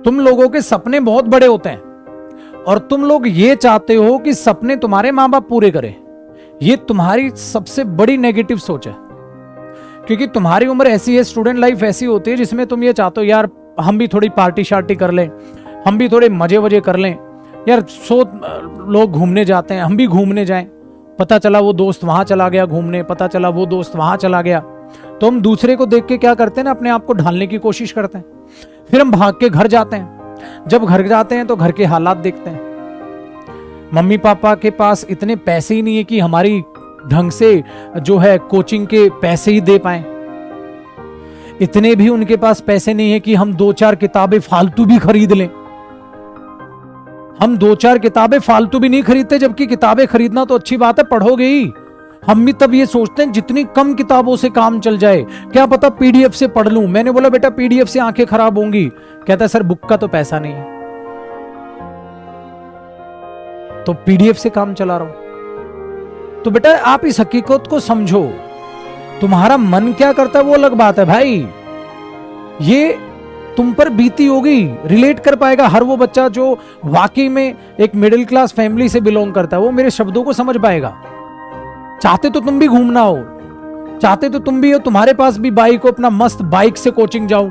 तुम लोगों के सपने बहुत बड़े होते हैं और तुम लोग ये चाहते हो कि सपने तुम्हारे मां बाप पूरे करें। ये तुम्हारी सबसे बड़ी नेगेटिव सोच है, क्योंकि तुम्हारी उम्र ऐसी है, स्टूडेंट लाइफ ऐसी होती है जिसमें तुम ये चाहते हो यार हम भी थोड़ी पार्टी शार्टी कर लें, हम भी थोड़े मजे वजे कर लें यार। लोग घूमने जाते हैं, हम भी घूमने जाएं। पता चला वो दोस्त वहां चला गया घूमने, पता चला वो दोस्त वहां चला गया, तो हम दूसरे को देख के क्या करते हैं ना, अपने आप को ढालने की कोशिश करते हैं। फिर हम भाग के घर जाते हैं। जब घर जाते हैं तो घर के हालात देखते हैं। मम्मी पापा के पास इतने पैसे ही नहीं है कि हमारी ढंग से जो है कोचिंग के पैसे ही दे पाए। इतने भी उनके पास पैसे नहीं है कि हम 2-4 किताबें फालतू भी खरीद लें। हम 2-4 किताबें फालतू भी नहीं खरीदते, जबकि किताबें खरीदना तो अच्छी बात है, पढ़ोगे ही। हम भी तब ये सोचते हैं जितनी कम किताबों से काम चल जाए, क्या पता पीडीएफ से पढ़ लूं। मैंने बोला बेटा पीडीएफ से आंखें खराब होंगी। कहता है सर बुक का तो पैसा नहीं है, तो पीडीएफ से काम चला रहा हूं। तो बेटा आप इस हकीकत को समझो, तुम्हारा मन क्या करता है वो अलग बात है भाई। ये तुम पर बीती होगी, रिलेट कर पाएगा हर वो बच्चा जो वाकई में एक मिडिल क्लास फैमिली से बिलोंग करता है, वो मेरे शब्दों को समझ पाएगा। चाहते तो तुम भी घूमना हो, चाहते तो तुम भी हो, तुम्हारे पास भी बाइक हो, अपना मस्त बाइक से कोचिंग जाओ,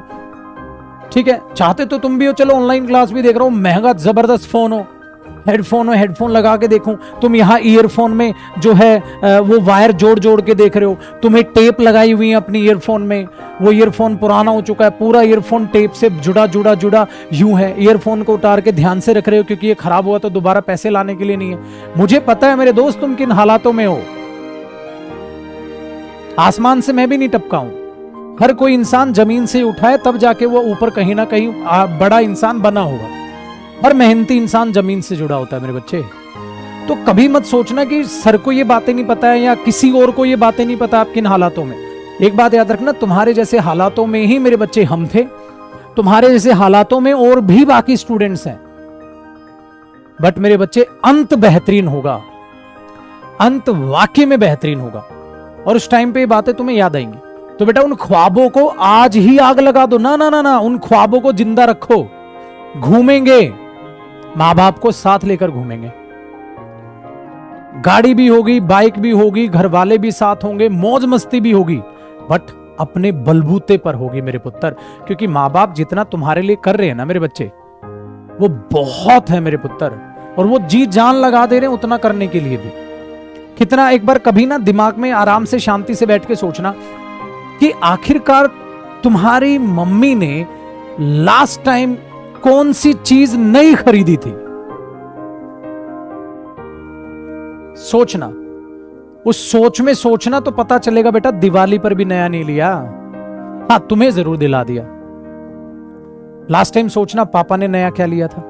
ठीक है। चाहते तो तुम भी हो, चलो ऑनलाइन क्लास भी देख रहा हूं, महंगा जबरदस्त फोन हो, हेडफोन लगा के देखूं। तुम यहाँ ईयरफोन में जो है वो वायर जोड़ जोड़ के देख रहे हो, तुम्हें टेप लगाई हुई है अपनी ईयरफोन में, वो ईयरफोन पुराना हो चुका है, पूरा ईयरफोन टेप से जुड़ा यूं है। ईयरफोन को उतार के ध्यान से रख रहे हो क्योंकि ये खराब हुआ तो दोबारा पैसे लाने के लिए नहीं है। मुझे पता है मेरे दोस्त तुम किन हालातों में हो। आसमान से मैं भी नहीं टपका हूं। हर कोई इंसान जमीन से उठा है तब जाके वो ऊपर कहीं ना कहीं बड़ा इंसान बना होगा। हर मेहनती इंसान जमीन से जुड़ा होता है मेरे बच्चे। तो कभी मत सोचना कि सर को ये बातें नहीं पता है या किसी और को ये बातें नहीं पता आप किन हालातों में। एक बात याद रखना, तुम्हारे जैसे हालातों में ही मेरे बच्चे हम थे, तुम्हारे जैसे हालातों में और भी बाकी स्टूडेंट्स हैं। बट मेरे बच्चे अंत बेहतरीन होगा, अंत वाकई में बेहतरीन होगा, और उस टाइम पे ये बातें तुम्हें याद आएंगी। तो बेटा उन ख्वाबों को आज ही आग लगा दो ना ना ना ना, उन ख्वाबों को जिंदा रखो। घूमेंगे, मां बाप को साथ लेकर घूमेंगे, गाड़ी भी होगी, बाइक भी होगी, घर वाले भी साथ होंगे, मौज मस्ती भी होगी, बट अपने बलबूते पर होगी मेरे पुत्र। क्योंकि मां बाप जितना तुम्हारे लिए कर रहे हैं ना मेरे बच्चे, वो बहुत है मेरे पुत्र, और वो जी जान लगा दे रहे हैं उतना करने के लिए भी। कितना, एक बार कभी ना दिमाग में आराम से शांति से बैठ के सोचना कि आखिरकार तुम्हारी मम्मी ने लास्ट टाइम कौन सी चीज नई खरीदी थी। सोचना, उस सोच में सोचना तो पता चलेगा बेटा। दिवाली पर भी नया नहीं लिया, हाँ तुम्हें जरूर दिला दिया। लास्ट टाइम सोचना पापा ने नया क्या लिया था।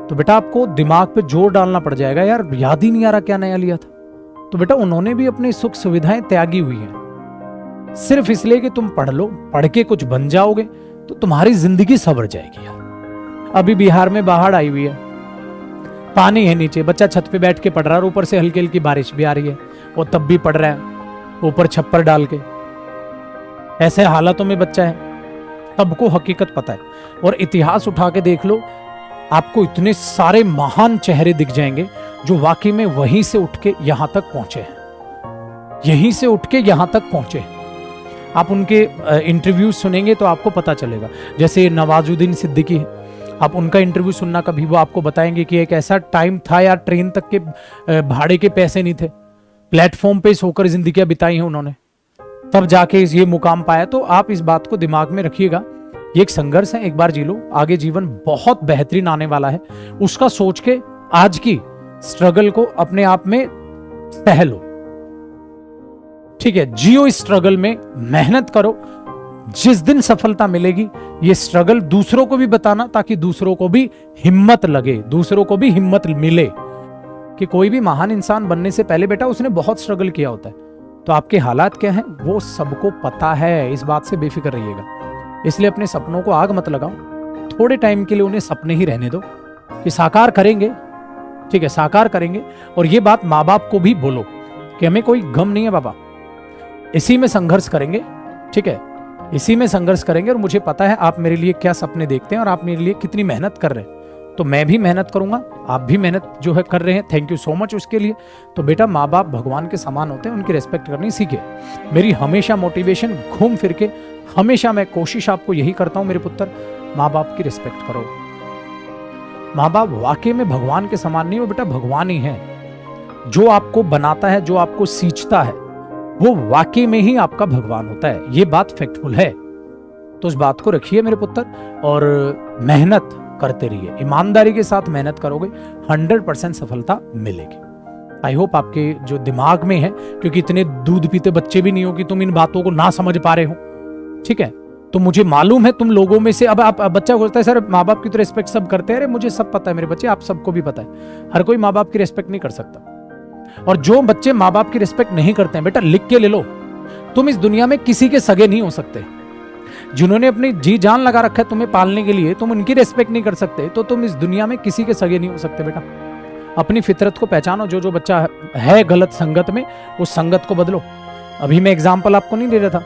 तो बेटा आपको दिमाग पे जोर डालना पड़ जाएगा, यार याद ही नहीं आ रहा क्या नया लिया था। तो बेटा उन्होंने भी अपनी सुख सुविधाएं त्यागी हुई हैं, सिर्फ इसलिए कि तुम पढ़ लो, पढ़ के कुछ बन जाओगे तो तुम्हारी जिंदगी संवर जाएगी यार। अभी बिहार में बाढ़ आई हुई है, पानी है नीचे, बच्चा छत पे बैठ के पढ़ रहा है, और ऊपर से हल्की हल्की बारिश भी आ रही है, वो तब भी पढ़ रहा है ऊपर छप्पर डाल के। ऐसे हालातों में बच्चा है, सबको हकीकत पता है। और इतिहास उठा के देख लो, आपको इतने सारे महान चेहरे दिख जाएंगे जो वाकई में वहीं से उठ के यहां तक पहुंचे हैं, यहीं से उठ के यहां तक पहुंचे हैं। आप उनके इंटरव्यू सुनेंगे तो आपको पता चलेगा। जैसे नवाजुद्दीन सिद्दीकी, आप उनका इंटरव्यू सुनना कभी, वो आपको बताएंगे कि एक ऐसा टाइम था यार ट्रेन तक के भाड़े के पैसे नहीं थे, प्लेटफॉर्म पे सोकर जिंदगियां बिताई हैं उन्होंने, तब जाके ये मुकाम पाया। तो आप इस बात को दिमाग में रखिएगा, ये एक संघर्ष है, एक बार जी लो, आगे जीवन बहुत बेहतरीन आने वाला है। उसका सोच के आज की स्ट्रगल को अपने आप में सह लो, ठीक है। जियो इस स्ट्रगल में, मेहनत करो। जिस दिन सफलता मिलेगी ये स्ट्रगल दूसरों को भी बताना, ताकि दूसरों को भी हिम्मत लगे, दूसरों को भी हिम्मत मिले कि कोई भी महान इंसान बनने से पहले बेटा उसने बहुत स्ट्रगल किया होता है। तो आपके हालात क्या हैं वो सबको पता है, इस बात से बेफिक्र रहिएगा। इसलिए अपने सपनों को आग मत लगाओ, थोड़े टाइम के लिए उन्हें सपने ही रहने दो कि साकार करेंगे, ठीक है, साकार करेंगे। और ये बात माँ बाप को भी बोलो कि हमें कोई गम नहीं है बाबा, इसी में संघर्ष करेंगे, ठीक है। इसी में संघर्ष करेंगे। और मुझे पता है आप मेरे लिए क्या सपने देखते हैं और आप मेरे लिए कितनी मेहनत कर रहे हैं, तो मैं भी मेहनत करूंगा, आप भी मेहनत जो है कर रहे हैं, थैंक यू सो मच उसके लिए। तो बेटा माँ बाप भगवान के समान होते हैं, उनकी रेस्पेक्ट करनी सीखे। मेरी हमेशा मोटिवेशन घूम फिर के हमेशा मैं कोशिश आपको यही करता हूं मेरे पुत्र, माँ बाप की रिस्पेक्ट करो। माँ बाप वाकई में भगवान के समान नहीं हो बेटा, भगवान ही है। जो आपको बनाता है, जो आपको सींचता है, वो वाकई में ही आपका भगवान होता है। ये बात फैक्टफुल है। तो उस बात को रखिए मेरे पुत्र और मेहनत करते रहिए। ईमानदारी के साथ मेहनत करोगे 100% सफलता मिलेगी। आई होप आपके जो दिमाग में है, क्योंकि इतने दूध पीते बच्चे भी नहीं हो कि तुम इन बातों को ना समझ पा रहे हो, ठीक है। तो मुझे मालूम है तुम लोगों में से, अब आप बच्चा बोलता है सर माँ बाप की तो रिस्पेक्ट सब करते हैं। अरे मुझे सब पता है मेरे बच्चे, आप सबको भी पता है, हर कोई माँ बाप की रिस्पेक्ट नहीं कर सकता। और जो बच्चे माँ बाप की रिस्पेक्ट नहीं करते हैं बेटा, लिख के ले लो, तुम इस दुनिया में किसी के सगे नहीं हो सकते। जिन्होंने अपनी जी जान लगा रखा है तुम्हें पालने के लिए, तुम उनकी रिस्पेक्ट नहीं कर सकते, तो तुम इस दुनिया में किसी के सगे नहीं हो सकते बेटा। अपनी फितरत को पहचानो। जो बच्चा है गलत संगत में, उस संगत को बदलो। अभी मैं एग्जाम्पल आपको नहीं दे रहा था,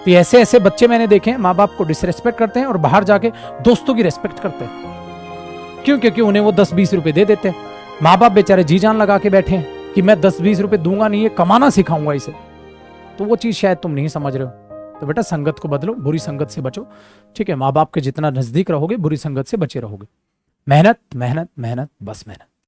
तो ऐसे ऐसे बच्चे मैंने देखे हैं, माँ बाप को डिसरेस्पेक्ट करते हैं और बाहर जाके दोस्तों की रेस्पेक्ट करते हैं। क्यों? क्योंकि उन्हें वो 10-20 रुपए दे देते हैं। माँ बाप बेचारे जी जान लगा के बैठे हैं कि मैं 10-20 रुपए दूंगा नहीं, ये कमाना सिखाऊंगा इसे। तो वो चीज शायद तुम नहीं समझ रहे हो। तो बेटा संगत को बदलो, बुरी संगत से बचो, ठीक है। माँ बाप के जितना नजदीक रहोगे, बुरी संगत से बचे रहोगे। मेहनत मेहनत मेहनत, बस मेहनत।